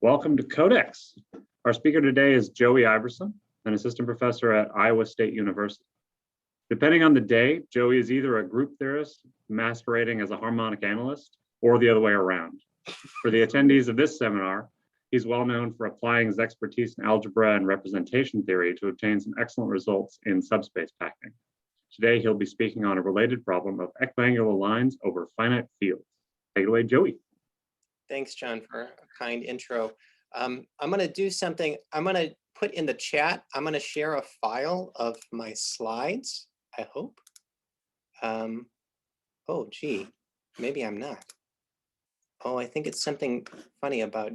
Welcome to Codex. Our speaker today is Joey Iverson, an assistant professor at Iowa State University. Depending on the day, Joey is either a group theorist masquerading as a harmonic analyst or the other way around. For the attendees of this seminar, he's well known for applying his expertise in algebra and representation theory to obtain some excellent results in subspace packing. Today, he'll be speaking on a related problem of equiangular lines over finite fields. Take it away, Joey. Thanks, John, for a kind intro. I'm going to do something. I'm going to put in the chat. I'm going to share a file of my slides, I hope. Oh, gee, maybe I'm not. Oh, I think it's something funny about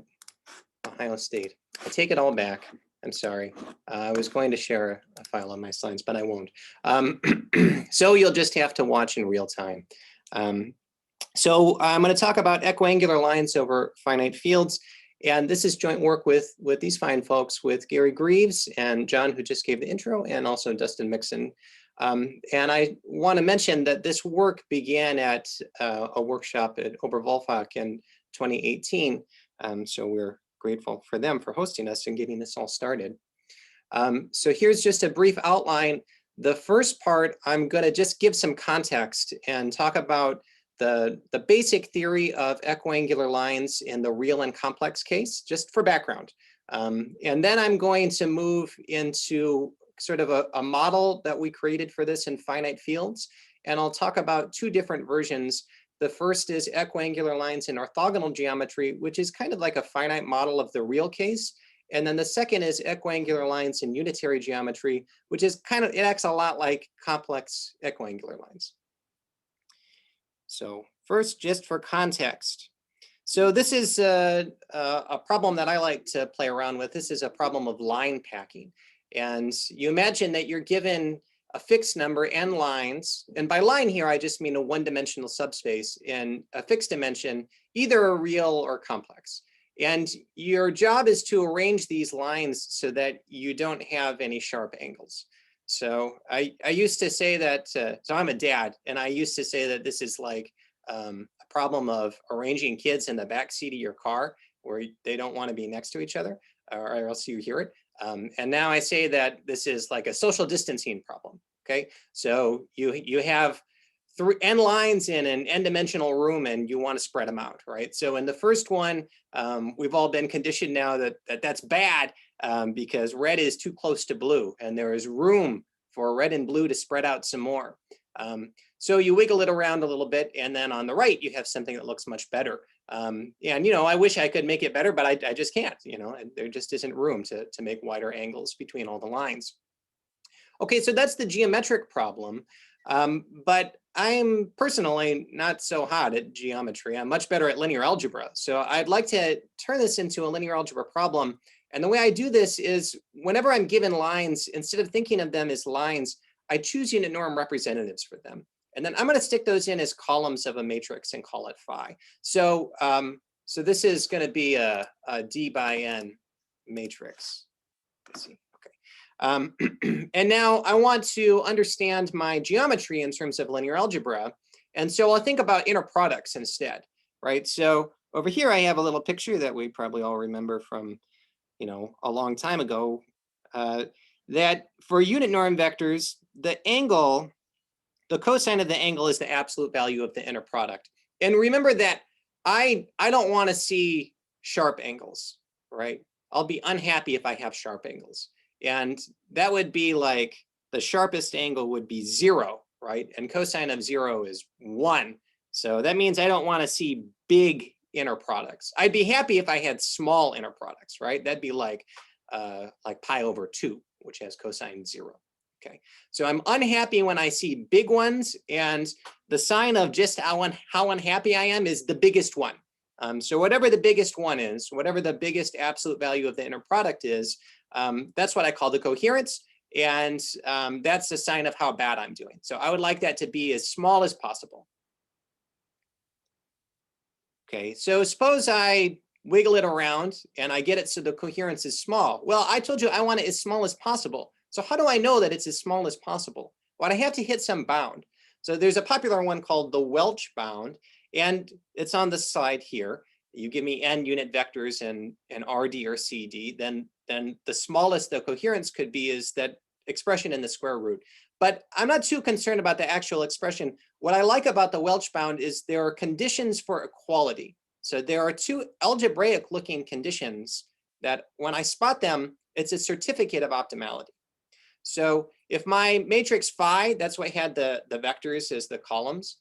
Ohio State. I take it all back. I'm sorry. I was going to share a file of my slides, but I won't. So you'll just have to watch in real time. So I'm going to talk about equiangular lines over finite fields. And this is joint work with these fine folks, with Gary Greaves and John, who just gave the intro, and also Dustin Mixon. And I want to mention that this work began at a workshop at Oberwolfach in 2018. So we're grateful for them for hosting us and getting this all started. So here's just a brief outline. The first part, I'm going to just give some context and talk about the basic theory of equiangular lines in the real and complex case, just for background. And then I'm going to move into sort of a model that we created for this in finite fields. And I'll talk about two different versions. The first is equiangular lines in orthogonal geometry, which is kind of like a finite model of the real case. And then the second is equiangular lines in unitary geometry, which is kind of, it acts a lot like complex equiangular lines. So first, just for context. So this is a problem that I like to play around with. This is a problem of line packing. And you imagine that you're given a fixed number n lines. And by line here, I just mean a one-dimensional subspace in a fixed dimension, either a real or complex. And your job is to arrange these lines so that you don't have any sharp angles. So I used to say that, so I'm a dad, and I used to say that this is like a problem of arranging kids in the back seat of your car where they don't want to be next to each other, or else you hear it. And now I say that this is like a social distancing problem, okay? So you have n lines in an n-dimensional room and you want to spread them out, right? So in the first one, we've all been conditioned now that that's bad because red is too close to blue and there is room for red and blue to spread out some more. So you wiggle it around a little bit, and then on the right, you have something that looks much better. And, you know, I wish I could make it better, but I just can't, you know, and there just isn't room to make wider angles between all the lines. Okay, so that's the geometric problem. But I'm personally not so hot at geometry. I'm much better at linear algebra. So I'd like to turn this into a linear algebra problem. And the way I do this is whenever I'm given lines, instead of thinking of them as lines, I choose unit norm representatives for them. And then I'm going to stick those in as columns of a matrix and call it phi. So, so this is going to be a D by N matrix. Let's see. And now I want to understand my geometry in terms of linear algebra. And so I'll think about inner products instead, right? So over here, I have a little picture that we probably all remember from, you know, a long time ago, that for unit norm vectors, the angle, the cosine of the angle is the absolute value of the inner product. And remember that I don't want to see sharp angles, right? I'll be unhappy if I have sharp angles. And that would be like the sharpest angle would be 0, right? And cosine of 0 is 1. So that means I don't want to see big inner products. I'd be happy if I had small inner products, right? That'd be like pi over 2, which has cosine 0. Okay, so I'm unhappy when I see big ones, and the sign of just how unhappy I am is the biggest one. So whatever the biggest one is, whatever the biggest absolute value of the inner product is, that's what I call the coherence, and that's the sign of how bad I'm doing. So I would like that to be as small as possible. Okay, so suppose I wiggle it around and I get it so the coherence is small. Well, I told you I want it as small as possible. So how do I know that it's as small as possible? Well, I have to hit some bound. So there's a popular one called the Welch bound, and it's on the slide here. you give me n unit vectors and RD or CD, then the smallest the coherence could be is that expression in the square root. But I'm not too concerned about the actual expression. What I like about the Welch bound is there are conditions for equality. So there are two algebraic looking conditions that when I spot them, it's a certificate of optimality. So if my matrix phi, that's what had the vectors as the columns,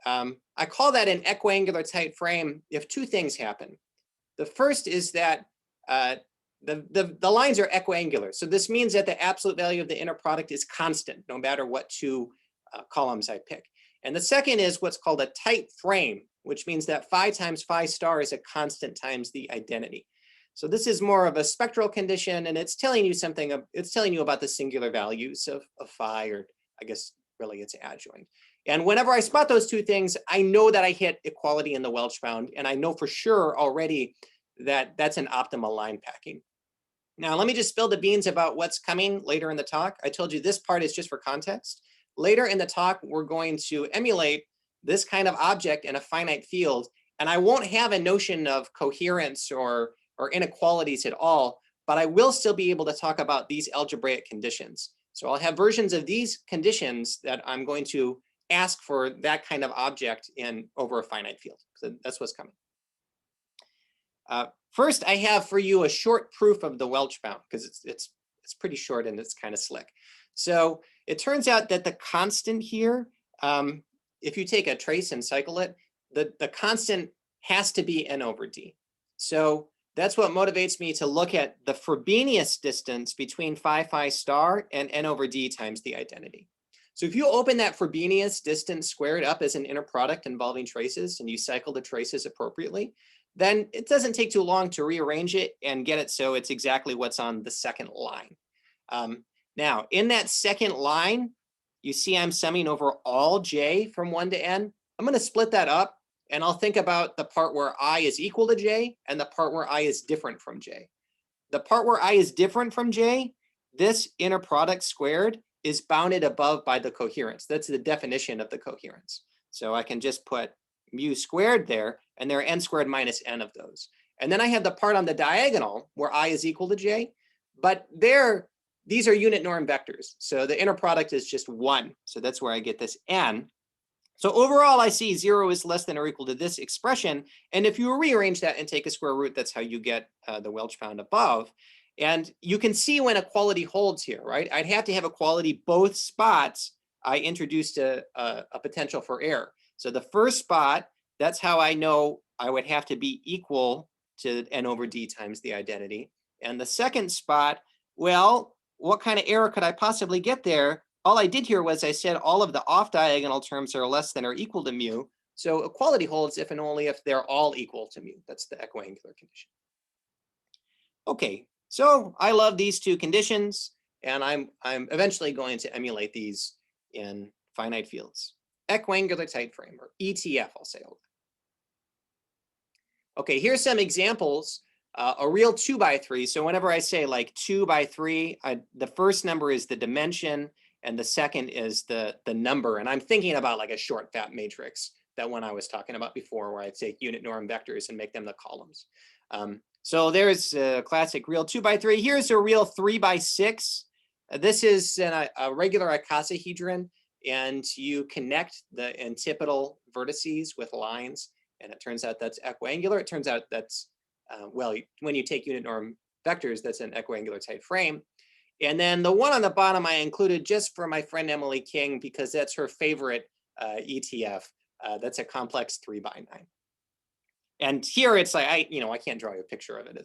I call that an equiangular tight frame if two things happen. The first is that the lines are equiangular. So this means that the absolute value of the inner product is constant, no matter what two columns I pick. And the second is what's called a tight frame, which means that phi times phi star is a constant times the identity. So this is more of a spectral condition, and it's telling you something. It's telling you about the singular values of phi, or I guess really it's adjoint. And whenever I spot those two things, I know that I hit equality in the Welch bound, and I know for sure already that that's an optimal line packing. Now, let me just spill the beans about what's coming later in the talk. I told you this part is just for context. Later in the talk, we're going to emulate this kind of object in a finite field, and I won't have a notion of coherence or inequalities at all, but I will still be able to talk about these algebraic conditions. So I'll have versions of these conditions that I'm going to ask for that kind of object in over a finite field. So that's what's coming. First, I have for you a short proof of the Welch bound, because it's pretty short and it's kind of slick. So it turns out that the constant here, if you take a trace and cycle it, the constant has to be n over d. So that's what motivates me to look at the Frobenius distance between phi star and n over d times the identity. So if you open that Frobenius distance squared up as an inner product involving traces and you cycle the traces appropriately, then it doesn't take too long to rearrange it and get it so it's exactly what's on the second line. Now, in that second line, you see I'm summing over all j from 1 to n. I'm going to split that up, and I'll think about the part where I is equal to j and the part where I is different from j. The part where I is different from j, this inner product squared is bounded above by the coherence. That's the definition of the coherence. So I can just put mu squared there, and there are n squared minus n of those. And then I have the part on the diagonal where I is equal to j, but these are unit norm vectors. So the inner product is just 1. So that's where I get this n. So overall, I see 0 is less than or equal to this expression. And if you rearrange that and take a square root, that's how you get the Welch bound above. And you can see when equality holds here, right? I'd have to have equality both spots. I introduced a potential for error. So the first spot, that's how I know I would have to be equal to n over d times the identity. And the second spot, well, what kind of error could I possibly get there? All I did here was I said all of the off diagonal terms are less than or equal to mu. So equality holds if and only if they're all equal to mu. That's the equiangular condition. Okay, so I love these two conditions, and I'm eventually going to emulate these in finite fields. Equiangular tight frame, or ETF, I'll say. Okay, here's some examples. A real 2 by 3. So whenever I say like 2 by 3, the first number is the dimension, and the second is the number. And I'm thinking about like a short fat matrix, that one I was talking about before, where I'd take unit norm vectors and make them the columns. So there's a classic real 2 by 3. Here's a real 3 by 6. This is a regular icosahedron, and you connect the antipodal vertices with lines, and it turns out that's equiangular. It turns out that's well, when you take unit norm vectors, that's an equiangular tight frame. And then the one on the bottom I included just for my friend Emily King, because that's her favorite ETF. That's a complex 3 by 9. And here it's like, I can't draw you a picture of it.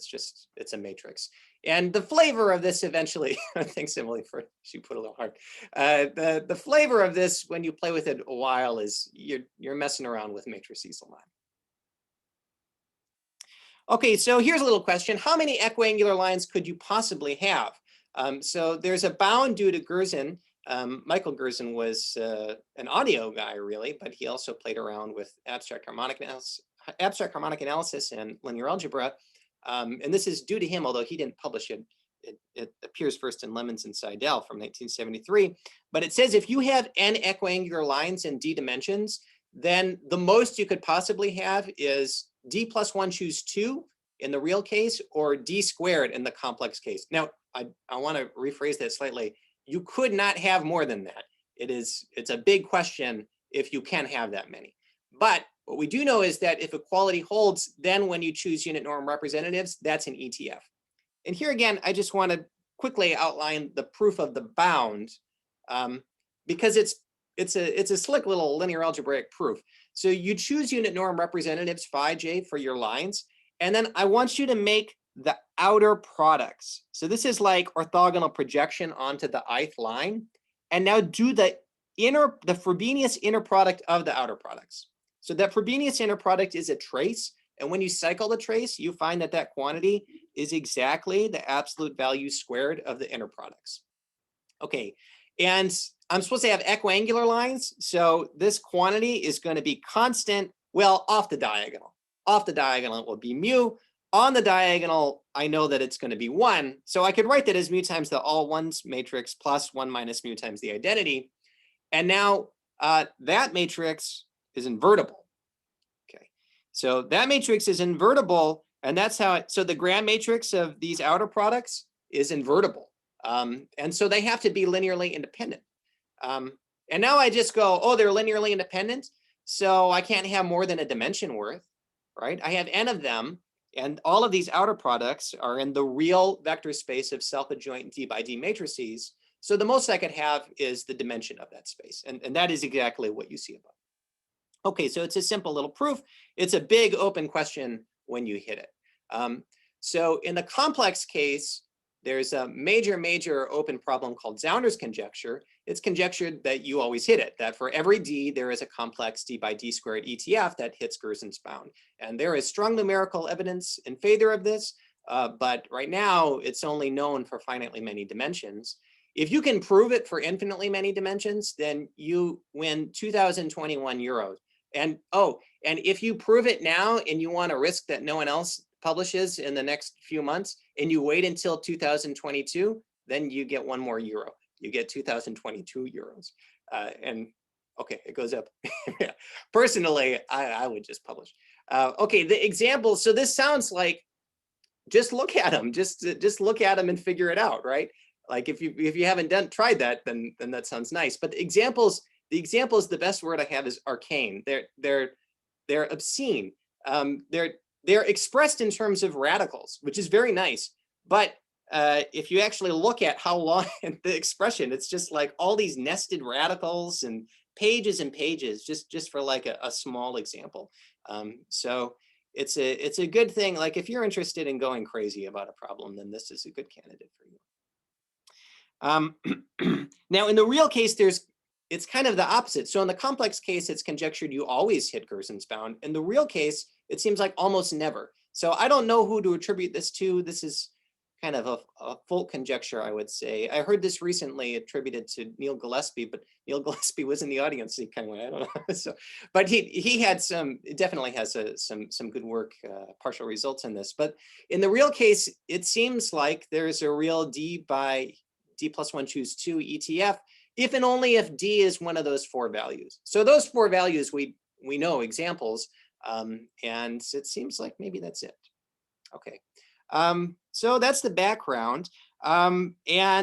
It's a matrix. And the flavor of this eventually, thanks Emily for, she put a little hard. The flavor of this, when you play with it a while, is you're messing around with matrices a lot. Okay, so here's a little question. How many equiangular lines could you possibly have? So there's a bound due to Gerzon. Michael Gerzon was an audio guy, really, but he also played around with abstract harmonic analysis and linear algebra. And this is due to him, although he didn't publish it. It appears first in Lemons and Seidel from 1973. But it says if you have n equiangular lines in d dimensions, then the most you could possibly have is d plus 1 choose 2 in the real case, or d squared in the complex case. Now, I want to rephrase that slightly. You could not have more than that. It's a big question if you can have that many. But what we do know is that if equality holds, then when you choose unit norm representatives, that's an ETF. And here again, I just want to quickly outline the proof of the bound, because it's a slick little linear algebraic proof. So you choose unit norm representatives phi j for your lines, and then I want you to make the outer products. So this is like orthogonal projection onto the ith line, and now do the Frobenius inner product of the outer products. So that Frobenius inner product is a trace, and when you cycle the trace, you find that that quantity is exactly the absolute value squared of the inner products. Okay, and I'm supposed to have equiangular lines, so this quantity is going to be constant, well, off the diagonal. Off the diagonal, it will be mu. On the diagonal, I know that it's going to be 1, so I could write that as mu times the all ones matrix plus 1 minus mu times the identity. And now that matrix is invertible. Okay, so that matrix is invertible, and that's how so the gram matrix of these outer products is invertible. And so they have to be linearly independent. And now I just go, oh, they're linearly independent, so I can't have more than a dimension worth, right? I have n of them, and all of these outer products are in the real vector space of self-adjoint d by d matrices. So the most I could have is the dimension of that space. And that is exactly what you see above. Okay, so it's a simple little proof. It's a big open question when you hit it. So in the complex case, there's a major open problem called Zounder's conjecture. It's conjectured that you always hit it, that for every d, there is a complex d by d squared ETF that hits Gerzon's bound. And there is strong numerical evidence in favor of this, but right now it's only known for finitely many dimensions. If you can prove it for infinitely many dimensions, then you win 2021 euros. And oh, and if you prove it now and you want to risk that no one else publishes in the next few months, and you wait until 2022, then you get 1 more euro. You get 2022 euros. And okay, it goes up. Personally, I would just publish. Okay, the examples. So this sounds like, just look at them. Just look at them and figure it out, right? Like if you haven't tried that, then that sounds nice. But the examples, the best word I have is arcane. They're obscene. They're expressed in terms of radicals, which is very nice. But if you actually look at how long the expression, it's just like all these nested radicals and pages and pages, just for like a small example. So it's a good thing. Like if you're interested in going crazy about a problem, then this is a good candidate for you. Now in the real case, it's kind of the opposite. So in the complex case, it's conjectured you always hit Gerzon's bound. In the real case, it seems like almost never. So I don't know who to attribute this to. This is kind of a full conjecture, I would say. I heard this recently attributed to Neil Gillespie, but Neil Gillespie was in the audience. So he kind of went, I don't know. So, but he had definitely has some good work, partial results in this. But in the real case, it seems like there's a real d by d plus 1 choose 2 ETF, if and only if d is one of those 4 values. So those 4 values we know examples, and it seems like maybe that's it. Okay. So that's the background. And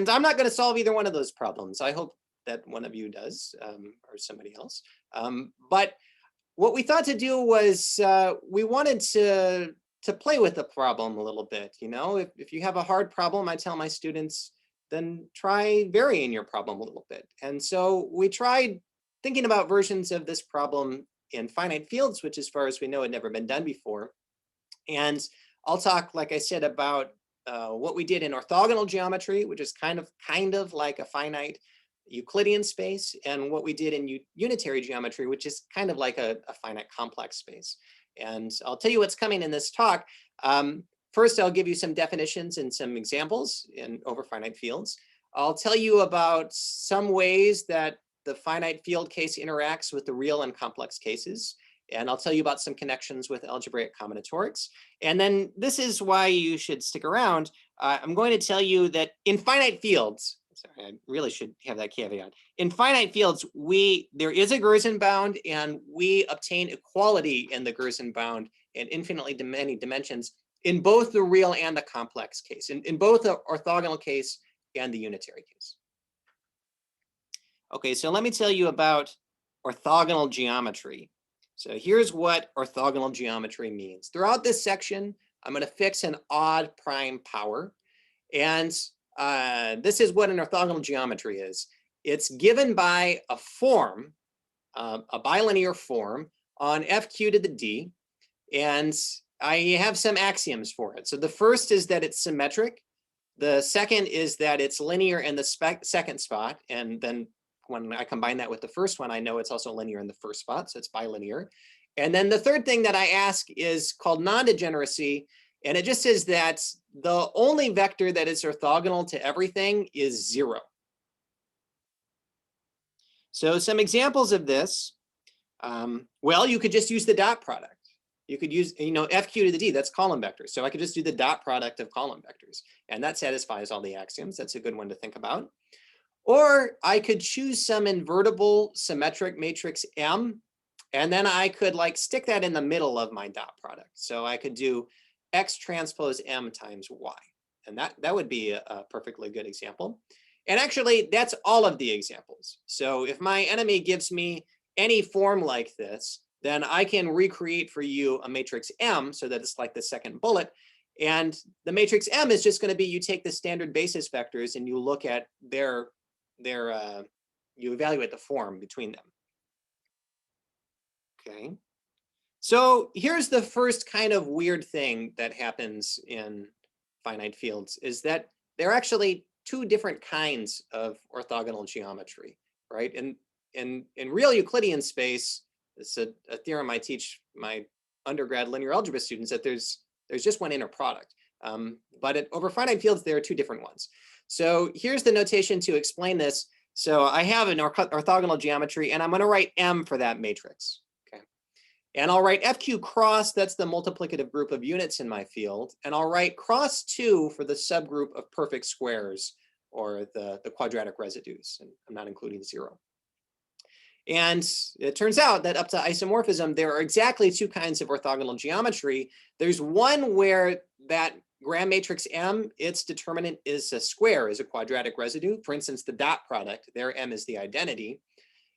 I'm not going to solve either one of those problems. I hope that one of you does, or somebody else. But what we thought to do was we wanted to play with the problem a little bit. You know, if you have a hard problem, I tell my students, then try varying your problem a little bit. And so we tried thinking about versions of this problem in finite fields, which as far as we know had never been done before. And I'll talk, like I said, about what we did in orthogonal geometry, which is kind of like a finite Euclidean space, and what we did in unitary geometry, which is kind of like a finite complex space. And I'll tell you what's coming in this talk. First, I'll give you some definitions and some examples over finite fields. I'll tell you about some ways that the finite field case interacts with the real and complex cases. And I'll tell you about some connections with algebraic combinatorics. And then this is why you should stick around. I'm going to tell you that in finite fields, sorry, I really should have that caveat. In finite fields, there is a Gerzon bound, and we obtain equality in the Gerzon bound in infinitely many dimensions in both the real and the complex case, in both the orthogonal case and the unitary case. Okay, so let me tell you about orthogonal geometry. So here's what orthogonal geometry means. Throughout this section, I'm going to fix an odd prime power. And this is what an orthogonal geometry is. It's given by a form, a bilinear form on FQ to the D. And I have some axioms for it. So the first is that it's symmetric. The second is that it's linear in the second spot. And then when I combine that with the first one, I know it's also linear in the first spot. So it's bilinear. And then the third thing that I ask is called non-degeneracy. And it just says that the only vector that is orthogonal to everything is 0. So some examples of this, well, you could just use the dot product. You could use, FQ to the D, that's column vectors. So I could just do the dot product of column vectors. And that satisfies all the axioms. That's a good one to think about. Or I could choose some invertible symmetric matrix M, and then I could stick that in the middle of my dot product. So I could do X transpose M times Y. And that would be a perfectly good example. And actually, that's all of the examples. So if my enemy gives me any form like this, then I can recreate for you a matrix M so that it's like the second bullet. And the matrix M is just going to be, you take the standard basis vectors and you look at you evaluate the form between them. Okay. So here's the first kind of weird thing that happens in finite fields, is that there are actually two different kinds of orthogonal geometry, right? And in real Euclidean space, it's a theorem I teach my undergrad linear algebra students, that there's just one inner product. But over finite fields, there are two different ones. So here's the notation to explain this. So I have an orthogonal geometry, and I'm going to write M for that matrix. Okay, and I'll write FQ cross, that's the multiplicative group of units in my field, and I'll write cross 2 for the subgroup of perfect squares, or the quadratic residues, and I'm not including 0. And it turns out that up to isomorphism, there are exactly two kinds of orthogonal geometry. There's one where that Gram matrix M, its determinant is a square, is a quadratic residue. For instance, the dot product, there M is the identity.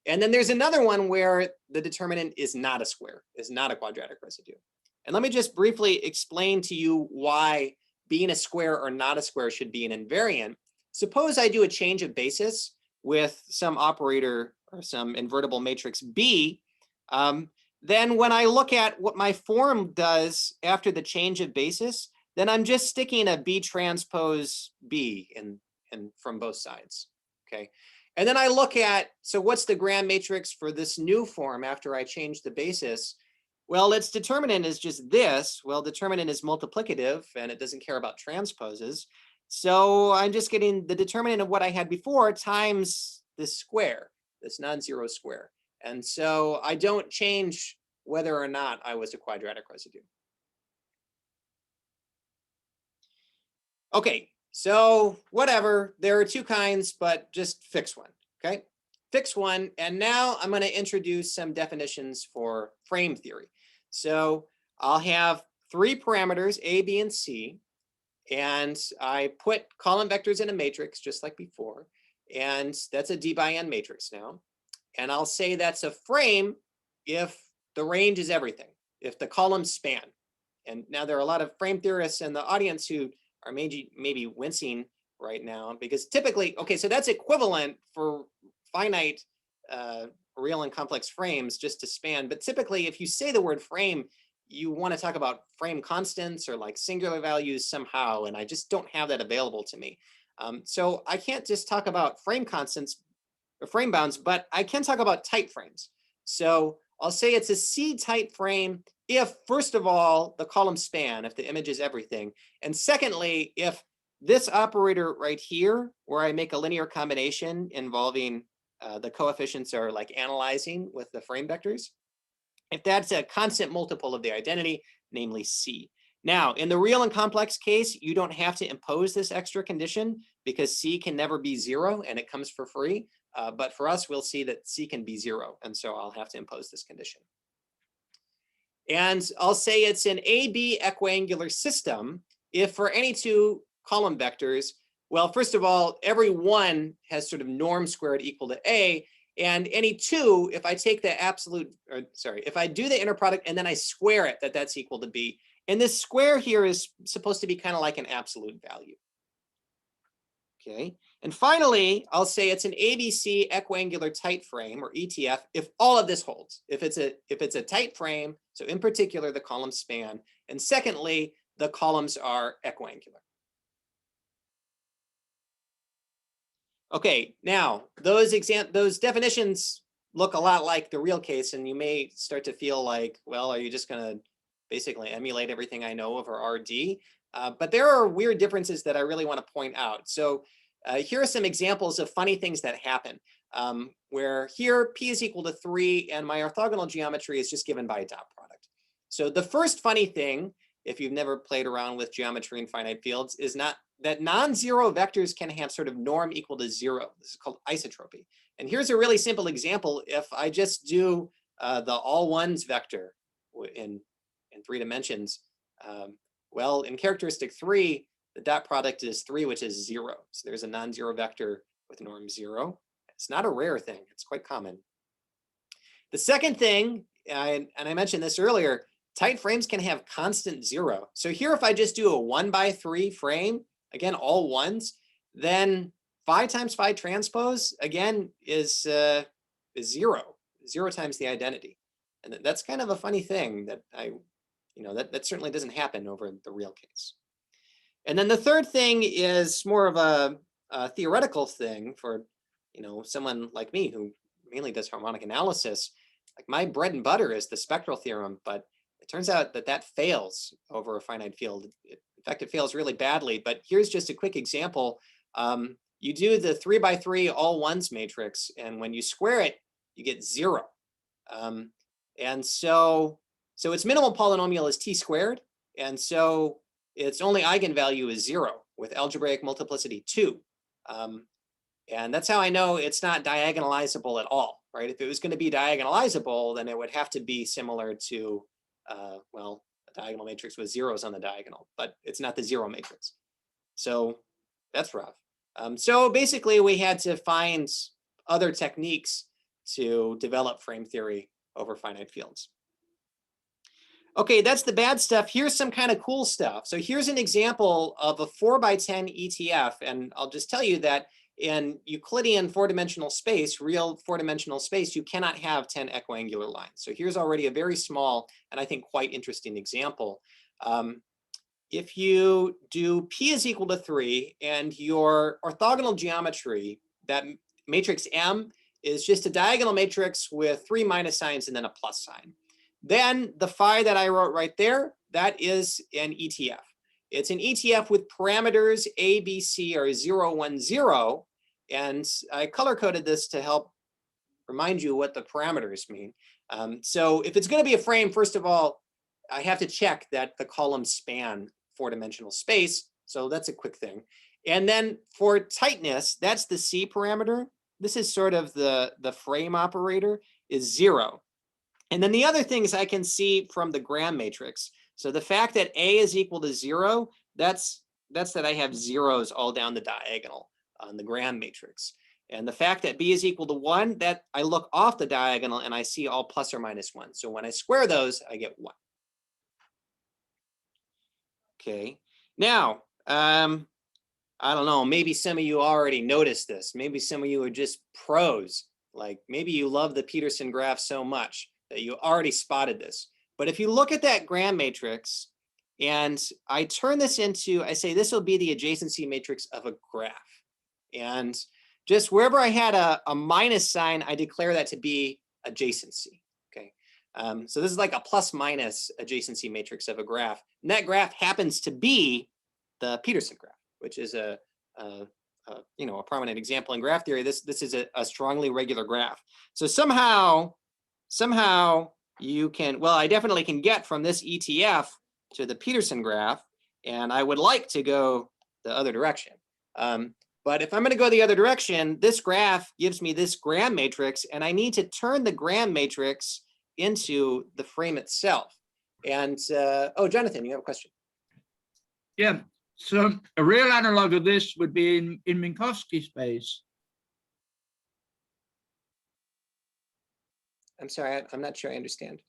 And then there's another one where the determinant is not a square, is not a quadratic residue. And let me just briefly explain to you why being a square or not a square should be an invariant. Suppose I do a change of basis with some operator or some invertible matrix B, then when I look at what my form does after the change of basis, then I'm just sticking a B transpose B in from both sides, okay? And then I look at, so what's the Gram matrix for this new form after I change the basis? Well, its determinant is just this. Well, determinant is multiplicative, and it doesn't care about transposes. So I'm just getting the determinant of what I had before times this square, this non-zero square. And so I don't change whether or not I was a quadratic residue. Okay, so whatever, there are two kinds, but just fix one, okay? Fix one, and now I'm going to introduce some definitions for frame theory. So I'll have three parameters, A, B, and C, and I put column vectors in a matrix just like before, and that's a D by N matrix now. And I'll say that's a frame if the range is everything, if the columns span. And now there are a lot of frame theorists in the audience who are maybe wincing right now, because typically, okay, so that's equivalent for finite real and complex frames just to span. But typically, if you say the word frame, you want to talk about frame constants or like singular values somehow, and I just don't have that available to me. So I can't just talk about frame constants or frame bounds, but I can talk about type frames. So I'll say it's a C-type frame if, first of all, the columns span, if the image is everything. And secondly, if this operator right here, where I make a linear combination involving the coefficients are like analyzing with the frame vectors, if that's a constant multiple of the identity, namely C. Now, in the real and complex case, you don't have to impose this extra condition, because C can never be 0 and it comes for free. But for us, we'll see that C can be 0. And so I'll have to impose this condition. And I'll say it's an AB equiangular system if for any two column vectors, well, first of all, every one has sort of norm squared equal to A. And any two, if I take the absolute, or sorry, if I do the inner product and then I square it, that's equal to B. And this square here is supposed to be kind of like an absolute value. Okay. And finally, I'll say it's an ABC equiangular tight frame, or ETF, if all of this holds. If it's a tight frame, so in particular the columns span, and secondly, the columns are equiangular. Okay, now those definitions look a lot like the real case, and you may start to feel like, well, are you just going to basically emulate everything I know over RD? But there are weird differences that I really want to point out. So here are some examples of funny things that happen, where here P is equal to 3 and my orthogonal geometry is just given by a dot product. So the first funny thing, if you've never played around with geometry in finite fields, is that non-zero vectors can have sort of norm equal to 0. This is called isotropy. And here's a really simple example. If I just do the all ones vector in 3 dimensions, well, in characteristic 3, the dot product is 3, which is 0. So there's a non-zero vector with norm 0. It's not a rare thing. It's quite common. The second thing, and I mentioned this earlier, tight frames can have constant 0. So here, if I just do a 1/3 frame, again, all ones, then phi times phi transpose, again, is 0. 0 times the identity. And that's kind of a funny thing that that certainly doesn't happen over the real case. And then the third thing is more of a theoretical thing for, someone like me who mainly does harmonic analysis. Like, my bread and butter is the spectral theorem, but it turns out that fails over a finite field. In fact, it fails really badly. But here's just a quick example. You do the 3×3 all ones matrix, and when you square it, you get 0. And so its minimal polynomial is t squared, and so its only eigenvalue is 0 with algebraic multiplicity 2. And that's how I know it's not diagonalizable at all, right? If it was going to be diagonalizable, then it would have to be similar to, well, a diagonal matrix with zeros on the diagonal, but it's not the 0 matrix. So that's rough. So basically, we had to find other techniques to develop frame theory over finite fields. Okay, that's the bad stuff. Here's some kind of cool stuff. So here's an example of a 4×10 ETF, and I'll just tell you that in Euclidean 4-dimensional space, real 4-dimensional space, you cannot have 10 equiangular lines. So here's already a very small and I think quite interesting example. If you do P is equal to 3 and your orthogonal geometry, that matrix M is just a diagonal matrix with 3 minus signs and then a plus sign, then the phi that I wrote right there, that is an ETF. It's an ETF with parameters A, B, C are 0, 1, 0. And I color-coded this to help remind you what the parameters mean. So if it's going to be a frame, first of all, I have to check that the columns span 4-dimensional space. So that's a quick thing. And then for tightness, that's the C parameter. This is sort of the frame operator is 0. And then the other things I can see from the Gram matrix. So the fact that A is equal to 0, that's that I have zeros all down the diagonal on the Gram matrix. And the fact that B is equal to 1, that I look off the diagonal and I see all plus or minus 1. So when I square those, I get 1. Okay. Now, I don't know, maybe some of you already noticed this. Maybe some of you are just pros. Like, maybe you love the Peterson graph so much that you already spotted this. But if you look at that Gram matrix and I turn this into, I say this will be the adjacency matrix of a graph. And just wherever I had a minus sign, I declare that to be adjacency. Okay. So this is like a plus minus adjacency matrix of a graph. And that graph happens to be the Peterson graph, which is a prominent example in graph theory. This is a strongly regular graph. So somehow you can, well, I definitely can get from this ETF to the Peterson graph, and I would like to go the other direction. But if I'm going to go the other direction, this graph gives me this gram matrix, and I need to turn the gram matrix into the frame itself. And oh, Jonathan, you have a question. Yeah, so a real analog of this would be in Minkowski space. I'm sorry, I'm not sure I understand.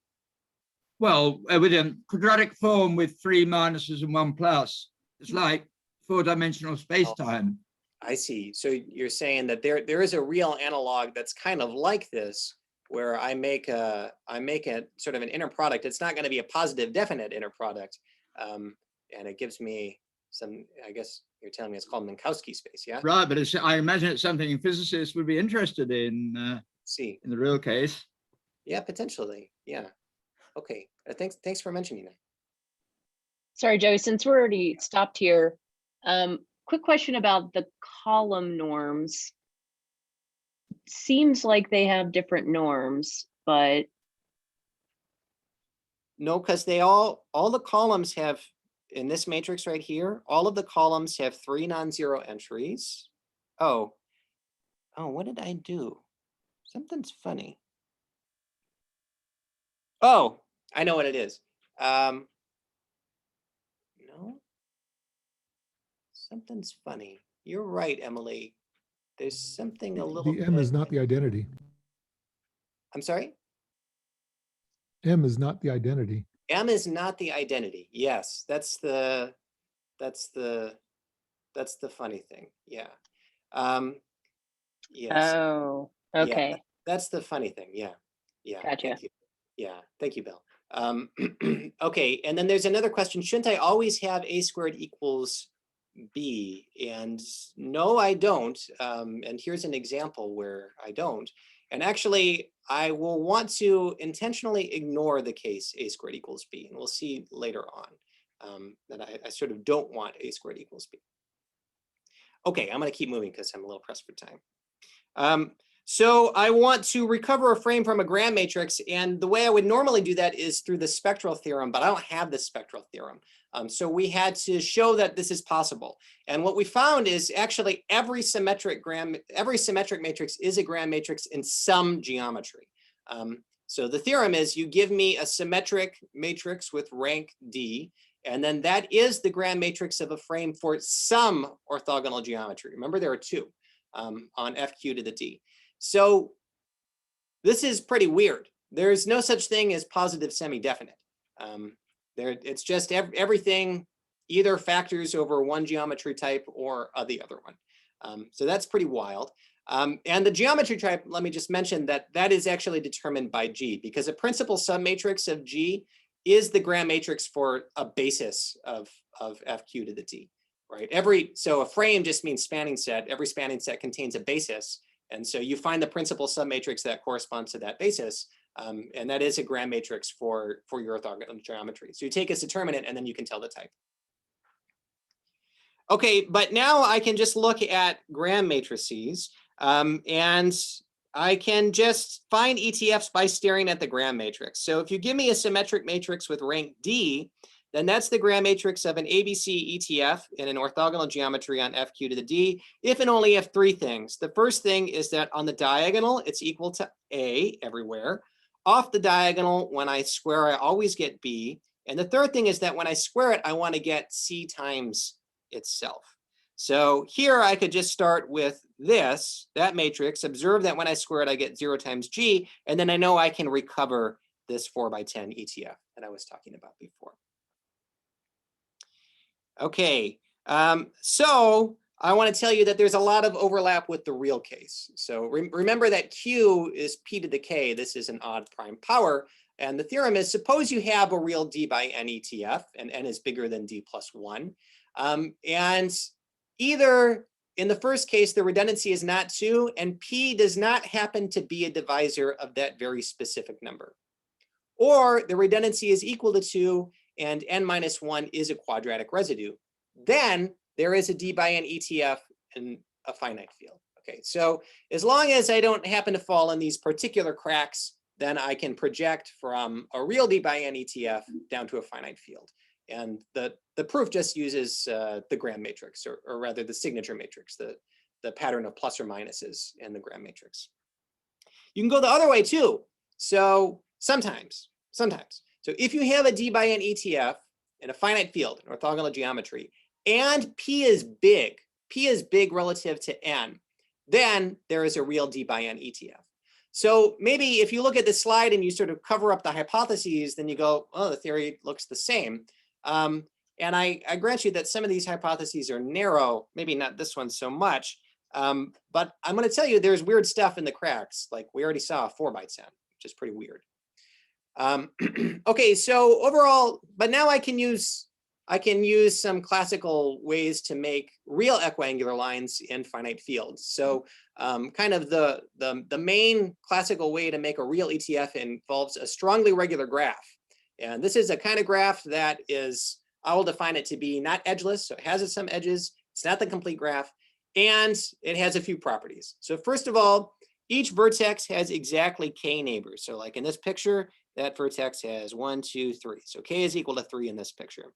Well, with a quadratic form with 3 minuses and 1 plus, it's like 4-dimensional space-time. I see. So you're saying that there is a real analog that's kind of like this, where I make a sort of an inner product. It's not going to be a positive definite inner product, and it gives me some. I guess you're telling me it's called Minkowski space, yeah? Right, but I imagine it's something physicists would be interested in. See. In the real case. Yeah, potentially. Yeah. Okay. Thanks for mentioning that. Sorry, Joey, since we're already stopped here, quick question about the column norms. Seems like they have different norms, but no, because they all the columns have, in this matrix right here, all of the columns have 3 non-zero entries. Oh, what did I do? Something's funny. Oh, I know what it is. No, something's funny. You're right, Emily. There's something a little. The M is not the identity. I'm sorry? M is not the identity. M is not the identity. Yes, that's the funny thing. Yeah. Yes. oh, okay. Yeah, that's the funny thing. Yeah. Yeah. Gotcha. Thank you. Yeah. Thank you, Bill. Okay. And then there's another question. Shouldn't I always have a squared equals b? And no, I don't. And here's an example where I don't. And actually, I will want to intentionally ignore the case a squared equals b. And we'll see later on that I sort of don't want a squared equals b. Okay, I'm going to keep moving because I'm a little pressed for time. So I want to recover a frame from a gram matrix. And the way I would normally do that is through the spectral theorem, but I don't have the spectral theorem. So we had to show that this is possible. And what we found is actually every symmetric matrix is a gram matrix in some geometry. So the theorem is you give me a symmetric matrix with rank D, and then that is the gram matrix of a frame for some orthogonal geometry. Remember, there are 2 on FQ to the D. So this is pretty weird. There's no such thing as positive semi-definite. It's just everything either factors over one geometry type or the other one. So that's pretty wild. And the geometry type, let me just mention that is actually determined by G, because a principal submatrix of G is the gram matrix for a basis of FQ to the D, right? So a frame just means spanning set. Every spanning set contains a basis. And so you find the principal submatrix that corresponds to that basis. And that is a gram matrix for your orthogonal geometry. So you take its determinant and then you can tell the type. Okay, but now I can just look at gram matrices and I can just find ETFs by staring at the gram matrix. So if you give me a symmetric matrix with rank D, then that's the gram matrix of an ABC ETF in an orthogonal geometry on FQ to the D, if and only if 3 things. The first thing is that on the diagonal, it's equal to A everywhere. Off the diagonal, when I square, I always get B. And the third thing is that when I square it, I want to get C times itself. So here I could just start with that matrix, observe that when I square it, I get 0 times G, and then I know I can recover this 4x10 ETF that I was talking about before. Okay, so I want to tell you that there's a lot of overlap with the real case. So remember that Q is P to the K. This is an odd prime power. And the theorem is, suppose you have a real D by N ETF, and N is bigger than D plus 1. And either in the first case, the redundancy is not 2, and P does not happen to be a divisor of that very specific number. Or the redundancy is equal to 2, and N minus 1 is a quadratic residue. Then there is a D by N ETF in a finite field. Okay, so as long as I don't happen to fall in these particular cracks, then I can project from a real D by N ETF down to a finite field. And the proof just uses the gram matrix, or rather the signature matrix, the the pattern of plus or minuses in the gram matrix. You can go the other way too. So sometimes. So if you have a D by N ETF in a finite field, in orthogonal geometry, and P is big relative to N, then there is a real D by N ETF. So maybe if you look at this slide and you sort of cover up the hypotheses, then you go, oh, the theory looks the same. And I grant you that some of these hypotheses are narrow, maybe not this one so much, but I'm going to tell you there's weird stuff in the cracks. Like we already saw 4 by 10, which is pretty weird. Okay, so overall, but now I can use some classical ways to make real equiangular lines in finite fields. So kind of the main classical way to make a real ETF involves a strongly regular graph. And this is a kind of graph that is, I will define it to be not edgeless, so it has some edges. It's not the complete graph, and it has a few properties. So first of all, each vertex has exactly k neighbors. So like in this picture, that vertex has 1, 2, 3. So k is equal to 3 in this picture.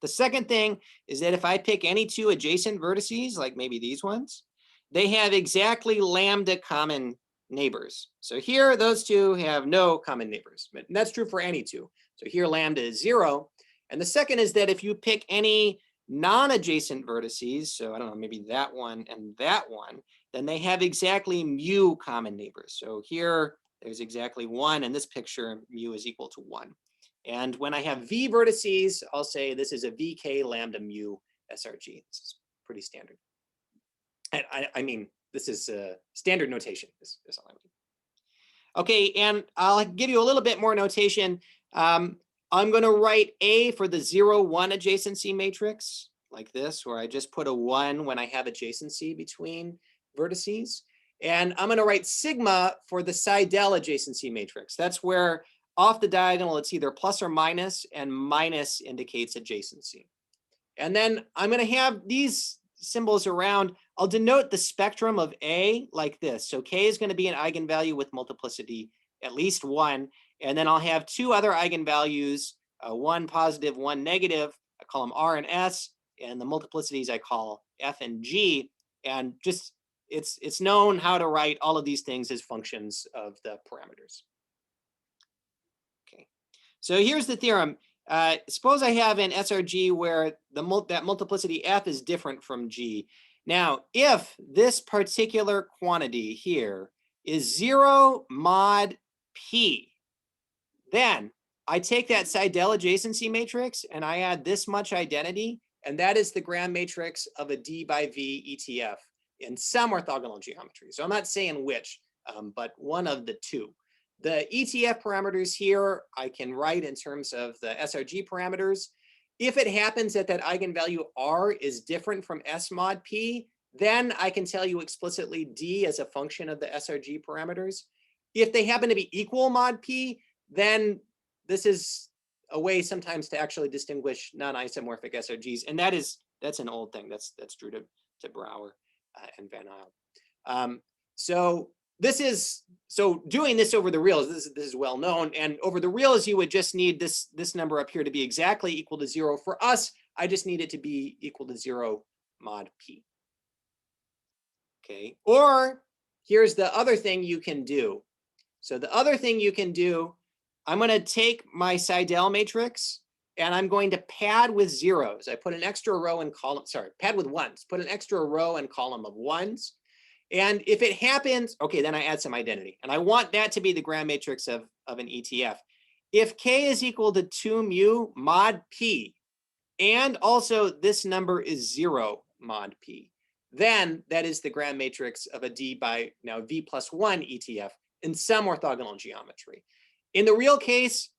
The second thing is that if I pick any 2 adjacent vertices, like maybe these ones, they have exactly lambda common neighbors. So here, those 2 have no common neighbors, but that's true for any 2. So here lambda is 0. And the second is that if you pick any non-adjacent vertices, so I don't know, maybe that one and that one, then they have exactly mu common neighbors. So here, there's exactly 1. In this picture, mu is equal to 1. And when I have V vertices, I'll say this is a VK lambda mu SRG. This is pretty standard. And I mean, this is standard notation. Is all I mean. Okay, and I'll give you a little bit more notation. I'm going to write A for the 0, 1 adjacency matrix, like this, where I just put a 1 when I have adjacency between vertices. And I'm going to write sigma for the Seidel adjacency matrix. That's where off the diagonal, it's either plus or minus, and minus indicates adjacency. And then I'm going to have these symbols around. I'll denote the spectrum of A like this. So K is going to be an eigenvalue with multiplicity at least 1. And then I'll have 2 other eigenvalues, 1 positive, 1 negative. I call them R and S. And the multiplicities I call F and G. And just it's known how to write all of these things as functions of the parameters. Okay, so here's the theorem. Suppose I have an SRG where that multiplicity F is different from G. Now, if this particular quantity here is 0 mod P, then I take that Seidel adjacency matrix and I add this much identity, and that is the gram matrix of a D by V ETF in some orthogonal geometry. So I'm not saying which, but one of the 2. The ETF parameters here, I can write in terms of the SRG parameters. If it happens that that eigenvalue R is different from S mod P, then I can tell you explicitly D as a function of the SRG parameters. If they happen to be equal mod P, then this is a way sometimes to actually distinguish non-isomorphic SRGs. And that's an old thing. That's true to Brouwer and Van Uyl. So doing this over the reals, this is well known. And over the reals, you would just need this number up here to be exactly equal to 0. For us, I just need it to be equal to 0 mod P. Okay, or here's the other thing you can do. So the other thing you can do, I'm going to take my Seidel matrix and I'm going to pad with zeros. I put an extra row and column, pad with ones, put an extra row and column of ones. And if it happens, okay, then I add some identity. And I want that to be the gram matrix of an ETF. If K is equal to 2 mu mod P, and also this number is 0 mod P, then that is the gram matrix of a D by now V plus 1 ETF in some orthogonal geometry. In the real case,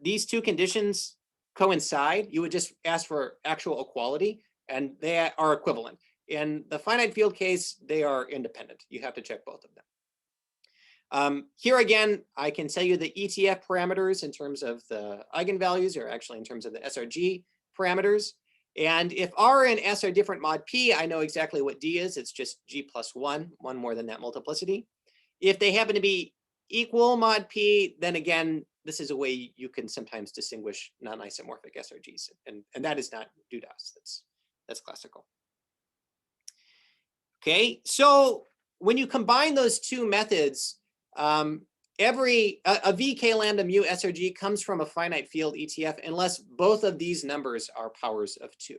these 2 conditions coincide. You would just ask for actual equality, and they are equivalent. In the finite field case, they are independent. You have to check both of them. Here again, I can tell you the ETF parameters in terms of the eigenvalues, or actually in terms of the SRG parameters. And if R and S are different mod P, I know exactly what D is. It's just G plus 1 more than that multiplicity. If they happen to be equal mod P, then again, this is a way you can sometimes distinguish non-isomorphic SRGs. And that is not due to us. That's classical. Okay, so when you combine those two methods, a VK lambda mu SRG comes from a finite field ETF unless both of these numbers are powers of 2.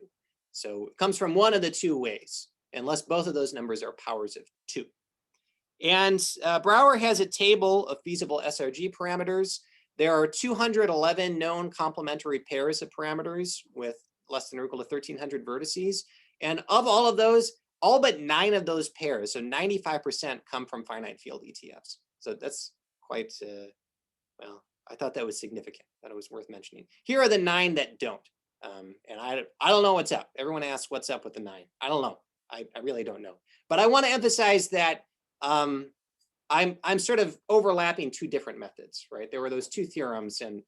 So it comes from one of the two ways, unless both of those numbers are powers of 2. And Brouwer has a table of feasible SRG parameters. There are 211 known complementary pairs of parameters with less than or equal to 1,300 vertices. And of all of those, all but 9 of those pairs, so 95%, come from finite field ETFs. So that's quite, well, I thought that was significant, that it was worth mentioning. Here are the 9 that don't. And I don't know what's up. Everyone asks what's up with the 9. I don't know. I really don't know. But I want to emphasize that I'm sort of overlapping 2 different methods, right? There were those 2 theorems, and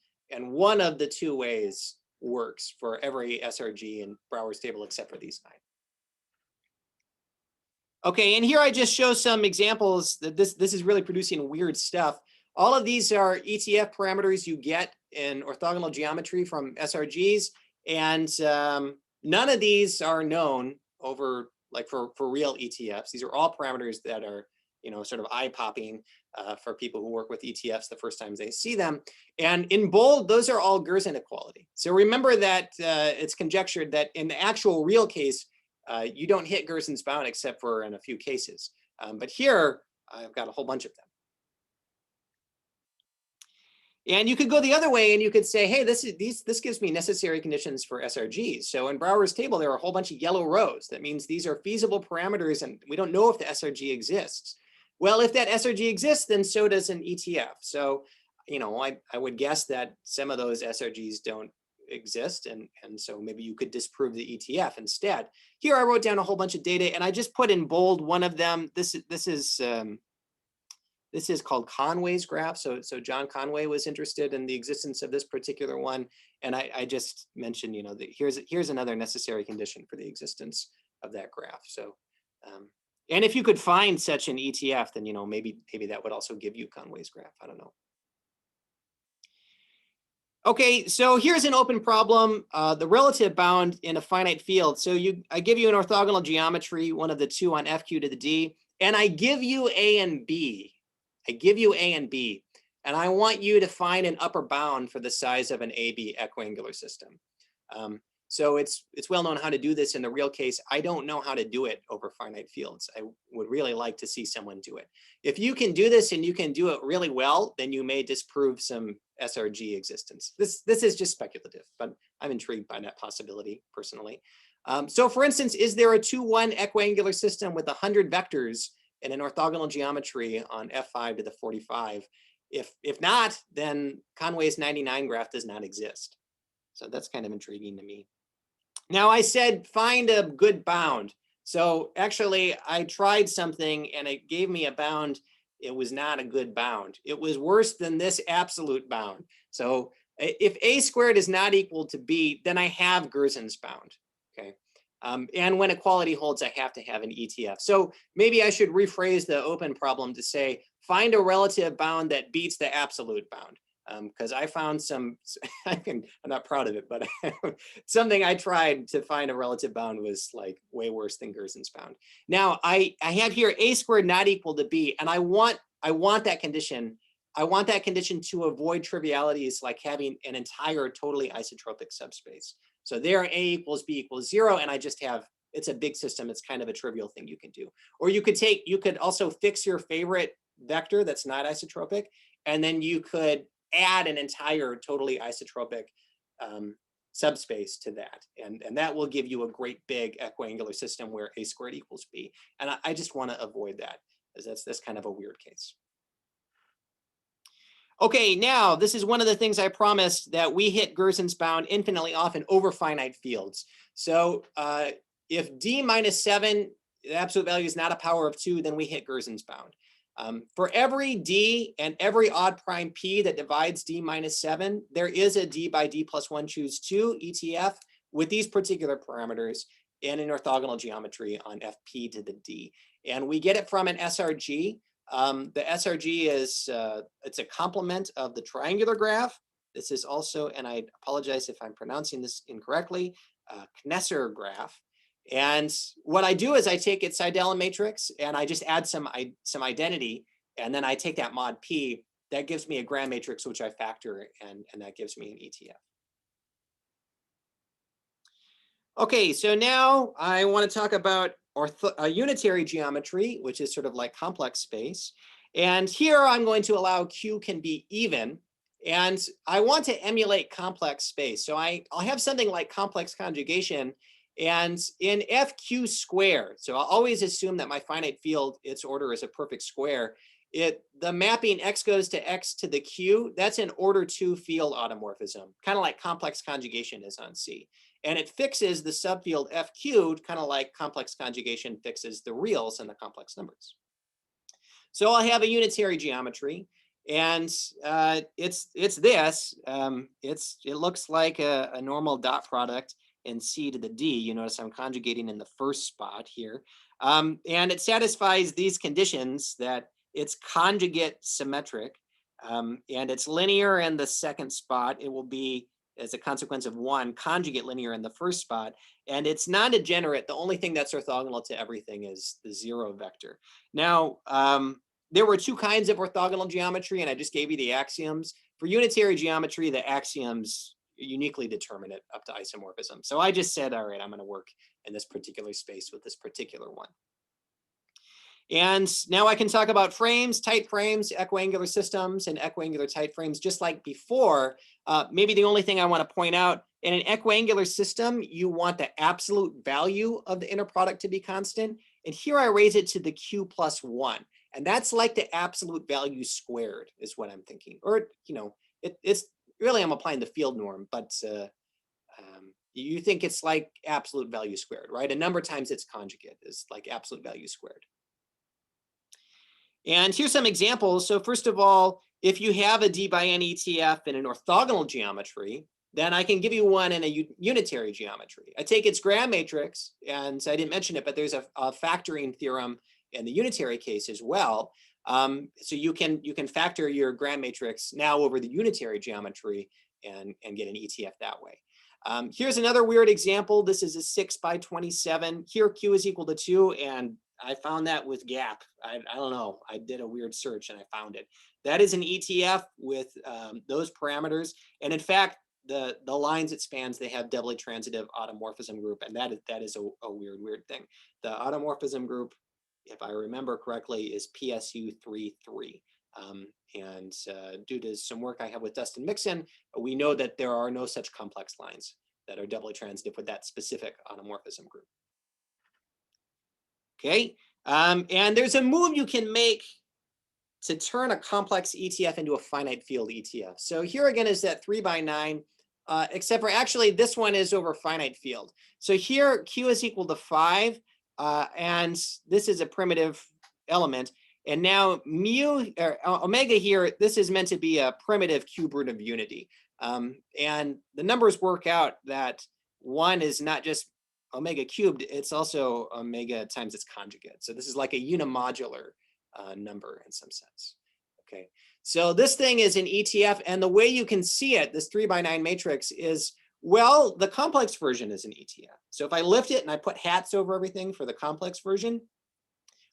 one of the 2 ways works for every SRG in Brouwer's table except for these 9. Okay, and here I just show some examples that this is really producing weird stuff. All of these are ETF parameters you get in orthogonal geometry from SRGs, and none of these are known over, like, for real ETFs. These are all parameters that are, you know, sort of eye-popping for people who work with ETFs the first time they see them. And in bold, those are all Gerzon equality. So remember that it's conjectured that in the actual real case, you don't hit Gerzon's bound except for in a few cases. But here, I've got a whole bunch of them. And you could go the other way and you could say, hey, this gives me necessary conditions for SRGs. So in Brouwer's table, there are a whole bunch of yellow rows. That means these are feasible parameters and we don't know if the SRG exists. Well, if that SRG exists, then so does an ETF. So, you know, I would guess that some of those SRGs don't exist. And so maybe you could disprove the ETF instead. Here, I wrote down a whole bunch of data and I just put in bold one of them. This is called Conway's graph. So John Conway was interested in the existence of this particular one. And I just mentioned, you know, that here's another necessary condition for the existence of that graph. So, and if you could find such an ETF, then, you know, maybe that would also give you Conway's graph. I don't know. Okay, so here's an open problem, the relative bound in a finite field. So I give you an orthogonal geometry, one of the 2 on FQ to the D, and I give you A and B. I give you A and B, and I want you to find an upper bound for the size of an AB equiangular system. So it's well known how to do this in the real case. I don't know how to do it over finite fields. I would really like to see someone do it. If you can do this and you can do it really well, then you may disprove some SRG existence. This is just speculative, but I'm intrigued by that possibility personally. So for instance, is there a 2-1 equiangular system with 100 vectors in an orthogonal geometry on F5 to the 45? If not, then Conway's 99 graph does not exist. So that's kind of intriguing to me. Now I said, find a good bound. So actually I tried something and it gave me a bound. It was not a good bound. It was worse than this absolute bound. So if A squared is not equal to B, then I have Gerzon's bound, okay? And when equality holds, I have to have an ETF. So maybe I should rephrase the open problem to say, find a relative bound that beats the absolute bound. Because I found some, I'm not proud of it, but something I tried to find a relative bound was like way worse than Gerzon's bound. Now I have here A squared not equal to B, and I want that condition. I want that condition to avoid trivialities like having an entire totally isotropic subspace. So there A equals B equals 0, and I just have, it's a big system. It's kind of a trivial thing you can do. Or you could also fix your favorite vector that's not isotropic, and then you could add an entire totally isotropic subspace to that. And that will give you a great big equiangular system where A squared equals B. And I just want to avoid that, because that's kind of a weird case. Okay, now this is one of the things I promised, that we hit Gerzon's bound infinitely often over finite fields. So if D minus 7, the absolute value is not a power of 2, then we hit Gerzon's bound. For every D and every odd prime P that divides D minus 7, there is a D by D plus 1 choose 2 ETF with these particular parameters in an orthogonal geometry on FP to the D. And we get it from an SRG. The SRG is, it's a complement of the triangular graph. This is also, and I apologize if I'm pronouncing this incorrectly, Knesser graph. And what I do is I take its Seidel matrix and I just add some identity, and then I take that mod P. That gives me a gram matrix, which I factor, and that gives me an ETF. Okay, so now I want to talk about unitary geometry, which is sort of like complex space. And here I'm going to allow Q can be even. And I want to emulate complex space. So I'll have something like complex conjugation. And in FQ squared, so I'll always assume that my finite field, its order is a perfect square. The mapping x goes to x to the q, that's an order 2 field automorphism, kind of like complex conjugation is on C. And it fixes the subfield f cubed, kind of like complex conjugation fixes the reals and the complex numbers. So I'll have a unitary geometry, and it's this. It looks like a normal dot product in C to the D. You notice I'm conjugating in the first spot here. And it satisfies these conditions that it's conjugate symmetric, and it's linear in the second spot. It will be, as a consequence of 1, conjugate linear in the first spot, and it's non-degenerate. The only thing that's orthogonal to everything is the 0 vector. Now, there were 2 kinds of orthogonal geometry, and I just gave you the axioms. For unitary geometry, the axioms uniquely determine it up to isomorphism. So I just said, all right, I'm going to work in this particular space with this particular one. And now I can talk about frames, tight frames, equiangular systems, and equiangular tight frames, just like before. Maybe the only thing I want to point out, in an equiangular system, you want the absolute value of the inner product to be constant. And here I raise it to the q plus 1. And that's like the absolute value squared is what I'm thinking. Or, you know, it's really, I'm applying the field norm, but you think it's like absolute value squared, right? A number times its conjugate is like absolute value squared. And here's some examples. So first of all, if you have a D by N ETF in an orthogonal geometry, then I can give you one in a unitary geometry. I take its gram matrix, and I didn't mention it, but there's a factoring theorem in the unitary case as well. So you can factor your gram matrix now over the unitary geometry and get an ETF that way. Here's another weird example. This is a 6 by 27. Here Q is equal to 2, and I found that with gap. I don't know. I did a weird search and I found it. That is an ETF with those parameters. And in fact, the lines it spans, they have doubly transitive automorphism group. And that is a weird thing. The automorphism group, if I remember correctly, is PSU 3,3. And due to some work I have with Dustin Mixon, we know that there are no such complex lines that are doubly transitive with that specific automorphism group. Okay, and there's a move you can make to turn a complex ETF into a finite field ETF. So here again is that 3 by 9, except for actually this one is over finite field. So here Q is equal to 5, and this is a primitive element. And now mu or omega here, this is meant to be a primitive cube root of unity. And the numbers work out that 1 is not just omega cubed, it's also omega times its conjugate. So this is like a unimodular number in some sense. Okay, so this thing is an ETF, and the way you can see it, this 3 by 9 matrix is, well, the complex version is an ETF. So if I lift it and I put hats over everything for the complex version,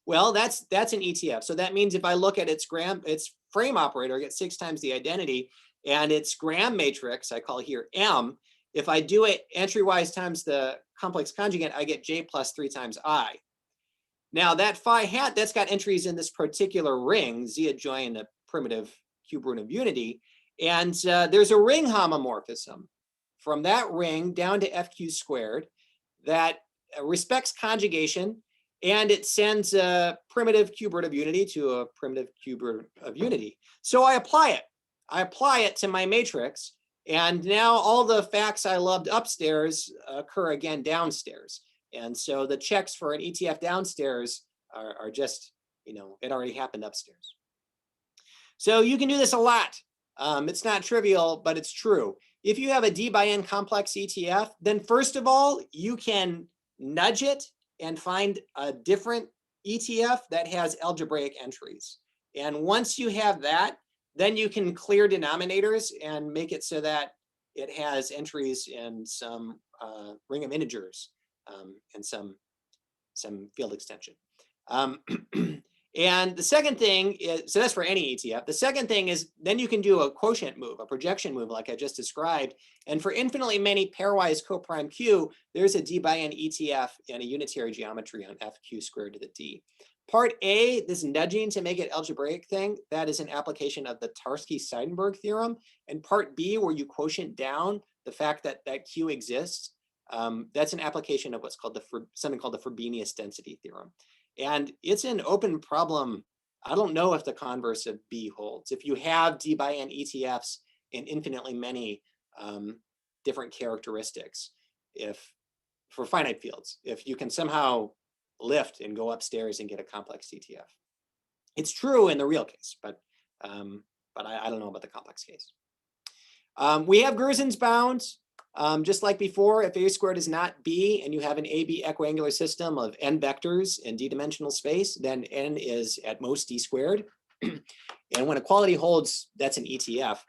well, that's an ETF. So that means if I look at its frame operator, I get 6 times the identity, and its gram matrix, I call here M. If I do it entry-wise times the complex conjugate, I get J plus 3 times I. Now that phi hat, that's got entries in this particular ring, Z adjoint a primitive cube root of unity. And there's a ring homomorphism from that ring down to FQ squared that respects conjugation, and it sends a primitive cube root of unity to a primitive cube root of unity. So I apply it. I apply it to my matrix, and now all the facts I loved upstairs occur again downstairs. And so the checks for an ETF downstairs are just, you know, it already happened upstairs. So you can do this a lot. It's not trivial, but it's true. If you have a D by N complex ETF, then first of all, you can nudge it and find a different ETF that has algebraic entries. And once you have that, then you can clear denominators and make it so that it has entries in some ring of integers and some field extension. And the second thing is, so that's for any ETF. The second thing is then you can do a quotient move, a projection move like I just described. And for infinitely many pairwise coprime Q, there's a D by N ETF and a unitary geometry on FQ squared to the D. Part A, this nudging to make it algebraic thing, that is an application of the Tarski-Seidenberg theorem. And part B, where you quotient down the fact that Q exists, that's an application of what's called something called the Frobenius density theorem. And it's an open problem. I don't know if the converse of B holds. If you have D by N ETFs in infinitely many different characteristics, for finite fields, if you can somehow lift and go upstairs and get a complex ETF. It's true in the real case, but I don't know about the complex case. We have Gerzon's bound. Just like before, if A squared is not B and you have an AB equiangular system of n vectors in d-dimensional space, then n is at most d squared. And when equality holds, that's an ETF.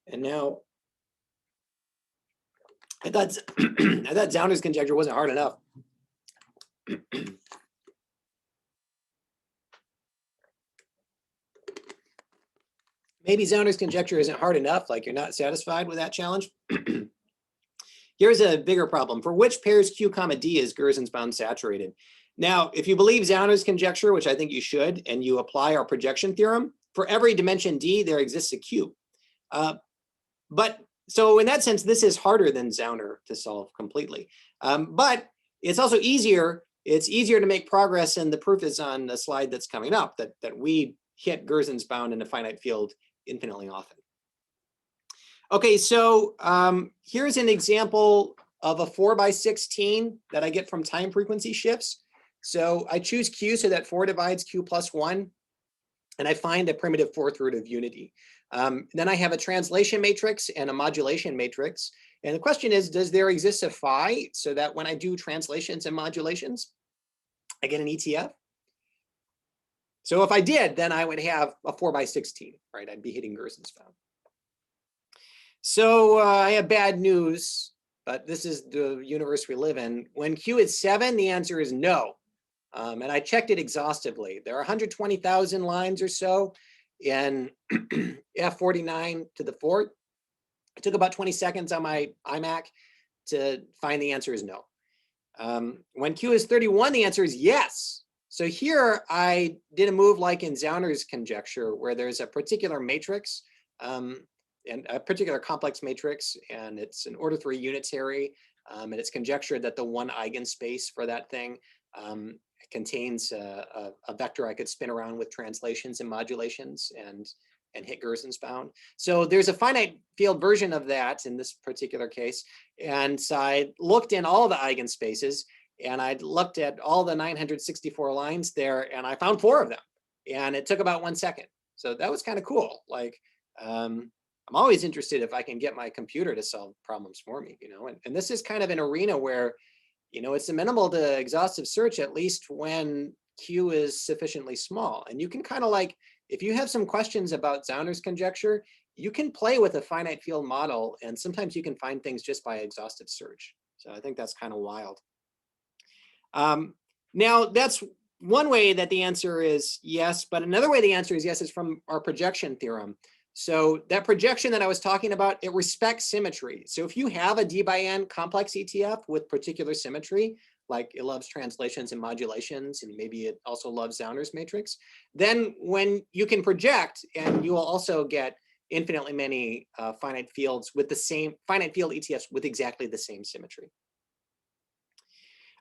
And now, I thought Zauner's conjecture wasn't hard enough. Maybe Zauner's conjecture isn't hard enough, like you're not satisfied with that challenge. Here's a bigger problem. For which pairs Q comma D is Gerzon's bound saturated? Now, if you believe Zauner's conjecture, which I think you should, and you apply our projection theorem, for every dimension D, there exists a Q. So in that sense, this is harder than Zauner to solve completely. But it's also easier. It's easier to make progress, and the proof is on the slide that's coming up, that we hit Gerzon's bound in a finite field infinitely often. Okay, so here's an example of a 4/16 that I get from time frequency shifts. So I choose Q so that 4 divides Q plus 1, and I find a primitive fourth root of unity. Then I have a translation matrix and a modulation matrix. And the question is, does there exist a phi so that when I do translations and modulations, I get an ETF? So if I did, then I would have a 4/16, right? I'd be hitting Gerzon's bound. So I have bad news, but this is the universe we live in. When Q is 7, the answer is no. And I checked it exhaustively. There are 120,000 lines or so in F49 to the 4th. It took about 20 seconds on my iMac to find the answer is no. When Q is 31, the answer is yes. So here I did a move like in Zauner's conjecture, where there's a particular matrix and a particular complex matrix, and it's an order 3 unitary, and it's conjectured that the one eigenspace for that thing contains a vector I could spin around with translations and modulations and hit Gerzon's bound. So there's a finite field version of that in this particular case, and so I looked in all the eigenspaces, and I looked at all the 964 lines there, and I found 4 of them, and it took about 1 second. So that was kind of cool. Like, I'm always interested if I can get my computer to solve problems for me, and this is kind of an arena where, it's amenable to exhaustive search, at least when Q is sufficiently small. And you can kind of like, if you have some questions about Zauner's conjecture, you can play with a finite field model, and sometimes you can find things just by exhaustive search. So I think that's kind of wild. Now, that's one way that the answer is yes, but another way the answer is yes is from our projection theorem. So that projection that I was talking about, it respects symmetry. So if you have a D by N complex ETF with particular symmetry, like it loves translations and modulations, and maybe it also loves Zauner's matrix, then when you can project, and you will also get infinitely many finite fields with the same finite field ETFs with exactly the same symmetry.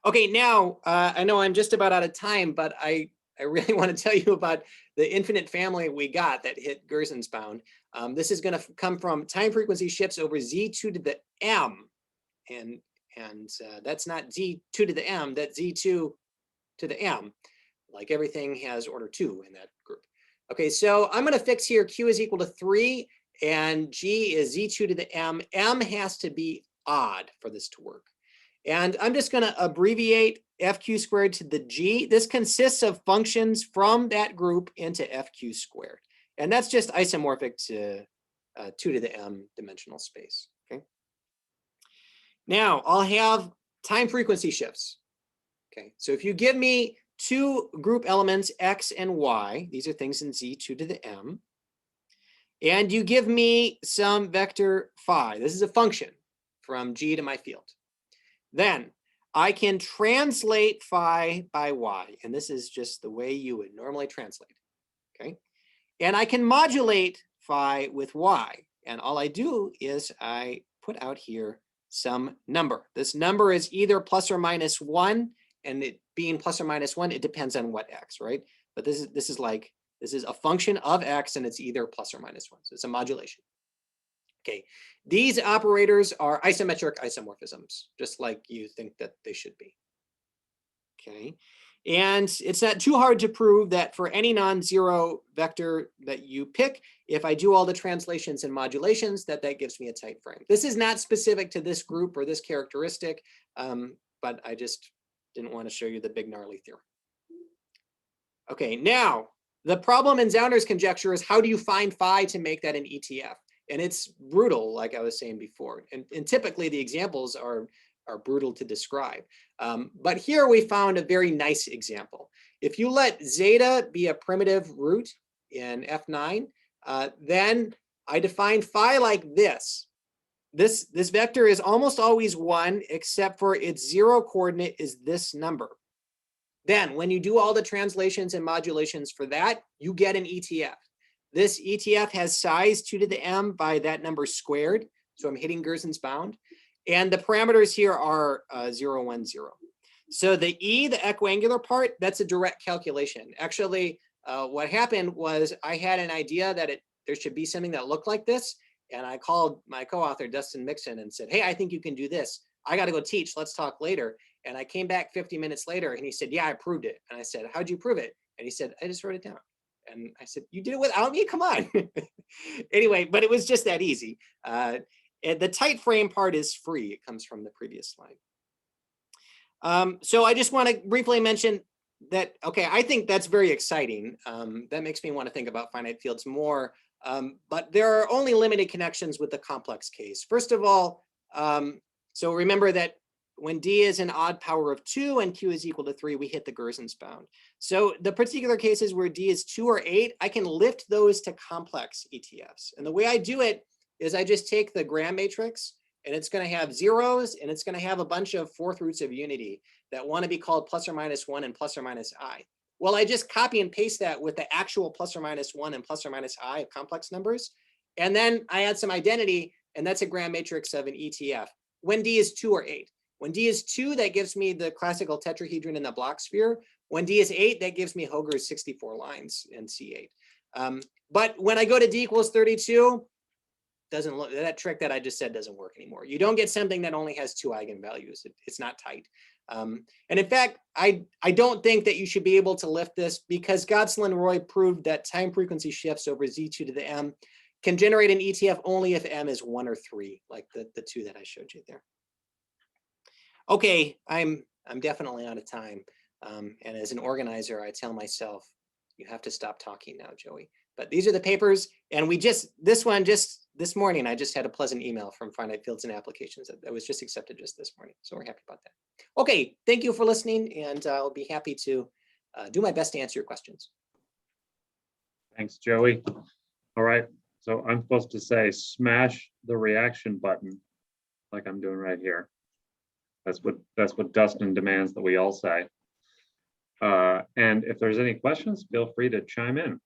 Okay, now I know I'm just about out of time, but I really want to tell you about the infinite family we got that hit Gerzon's bound. This is going to come from time frequency shifts over Z2 to the M. And that's not Z2 to the M, that's Z2 to the M. Like everything has order 2 in that group. Okay, so I'm going to fix here Q is equal to 3 and G is Z2 to the M. M has to be odd for this to work. And I'm just going to abbreviate FQ squared to the G. This consists of functions from that group into FQ squared. And that's just isomorphic to 2 to the M dimensional space. Okay. Now I'll have time frequency shifts. Okay, so if you give me two group elements, X and Y, these are things in Z2 to the M, and you give me some vector phi, this is a function from G to my field, then I can translate phi by Y, and this is just the way you would normally translate, okay? And I can modulate phi with Y, and all I do is I put out here some number. This number is either plus or minus 1, and it being plus or minus 1, it depends on what X, right? But this is a function of X, and it's either plus or minus 1, so it's a modulation. Okay, these operators are isometric isomorphisms, just like you think that they should be. Okay, and it's not too hard to prove that for any non-zero vector that you pick, if I do all the translations and modulations, that gives me a tight frame. This is not specific to this group or this characteristic, but I just didn't want to show you the big gnarly theorem. Okay, now the problem in Zauner's conjecture is how do you find phi to make that an ETF? And it's brutal, like I was saying before. And typically the examples are brutal to describe. But here we found a very nice example. If you let zeta be a primitive root in F9, then I define phi like this. This vector is almost always 1, except for its 0 coordinate is this number. Then when you do all the translations and modulations for that, you get an ETF. This ETF has size 2 to the M by that number squared. So I'm hitting Gerzon's bound. And the parameters here are 0, 1, 0. So the E, the equiangular part, that's a direct calculation. Actually, what happened was I had an idea that there should be something that looked like this. And I called my co-author, Dustin Mixon, and said, hey, I think you can do this. I got to go teach. Let's talk later. And I came back 50 minutes later and he said, yeah, I proved it. And I said, how'd you prove it? And he said, I just wrote it down. And I said, you did it without me? Come on. Anyway, but it was just that easy. And the tight frame part is free. It comes from the previous slide. So I just want to briefly mention that, okay, I think that's very exciting. That makes me want to think about finite fields more. But there are only limited connections with the complex case. First of all, so remember that when D is an odd power of 2 and Q is equal to 3, we hit the Gerzon's bound. So the particular cases where D is 2 or 8, I can lift those to complex ETFs. And the way I do it is I just take the gram matrix, and it's going to have zeros, and it's going to have a bunch of fourth roots of unity that want to be called plus or minus 1 and plus or minus I. Well, I just copy and paste that with the actual plus or minus 1 and plus or minus I of complex numbers. And then I add some identity, and that's a gram matrix of an ETF when D is 2 or 8. When D is 2, that gives me the classical tetrahedron in the block sphere. When D is 8, that gives me Hoger's 64 lines in C8. But when I go to D equals 32, doesn't look, that trick that I just said doesn't work anymore. You don't get something that only has 2 eigenvalues. It's not tight. And in fact, I don't think that you should be able to lift this because Gottsel and Roy proved that time frequency shifts over Z2 to the M can generate an ETF only if M is 1 or 3, like the 2 that I showed you there. Okay, I'm definitely out of time. And as an organizer, I tell myself, you have to stop talking now, Joey. But these are the papers. And this this morning, I just had a pleasant email from Finite Fields and Applications that was just accepted just this morning. So we're happy about that. Okay, thank you for listening. And I'll be happy to do my best to answer your questions. Thanks, Joey. All right, so I'm supposed to say smash the reaction button like I'm doing right here. That's what Dustin demands that we all say. And if there's any questions, feel free to chime in.